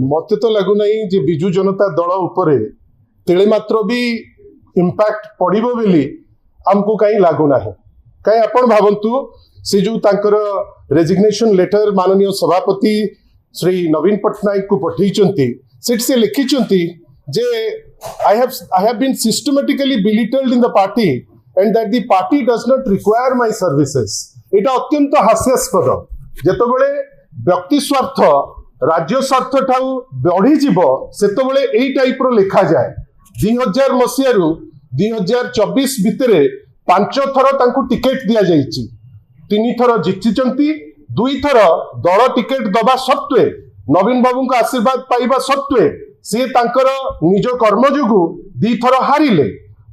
मत तो लगुना जे बिजु जनता दल उपरे तेले मात्र भी इम्पैक्ट पड़ो बोली आमको कहीं लगुना कहीं आपण भावतु से जो तांकर रेजिग्नेशन लेटर माननीय सभापति श्री नवीन पट्टनायक को पठेइचंती से लिखिचंती जे I have been systematically belittled in the party and that the party does not require my services. एटा अत्यंत हास्यास्पद जेतबेले व्यक्ति स्वार्थ राज्य स्वार्थ ठाऊ बढ़ी जीव सेतबेले एई टाइप रो लिखा जाए 2000 मसिया रु 2024 भितरे 5 थर तांकू टिकेट दिया जाइछि 3 थर जितिचंती 2 थर दल टिकेट दबा सत्वे नवीन बाबू को आशीर्वाद पाइबा सत्वे सी तांकर निज कर्म जोगु 2 थर हारिले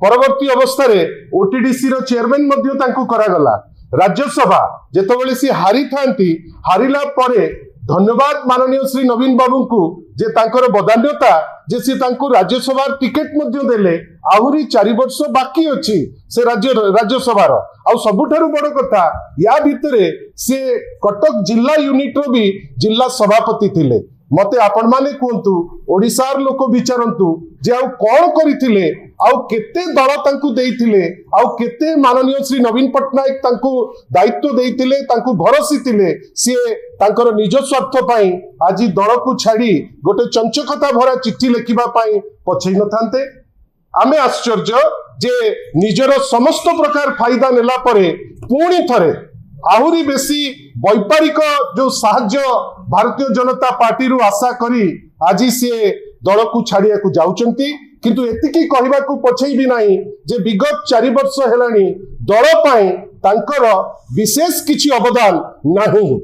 परवर्ती अवस्था रे ओटीडीसी रो चेयरमैन मध्य तांकू करागला राज्यसभा जेतबेले सी हारी थांती हारिला परे धन्यवाद माननीय श्री नवीन बाबू को जे तांकर बदान्यता जे सी तांकू राज्यसभा टिकेट मध्य देले आहुरी 4 वर्ष बाकी अछि से राज्यसभा रो आ सबुठारु बड़ कथा या भितरे से कटक जिला यूनिट रो भी जिला सभापति थिले मते आपण माने कहतु ओडिसार लोक विचारंतु जे आउ कोन करिथिले आउ केते दल तांकू देइथिले आउ केते माननीय श्री नवीन पट्टनायक तांकू दायित्व देइथिले तांकू भरोसी थिले से तांकर निज स्वार्थ पई आज दल को छाड़ी गोटे चंचकता भरा चिट्ठी लिखिबा पई पछै न थांते आमे आश्चर्य जे निजर समस्त प्रकार फायदा नेला परे पुणी थरे आहुरी बेसी वैपारिक जो साहाय्य भारतीय जनता पार्टी रु आशा करी आज से दल को छाड़िया को जाउचंती किंतु एतिकी कहबा को पछै भी नाही जे विगत 4 वर्ष हेलानी दल पई तांकर विशेष किछि अवदान नाही।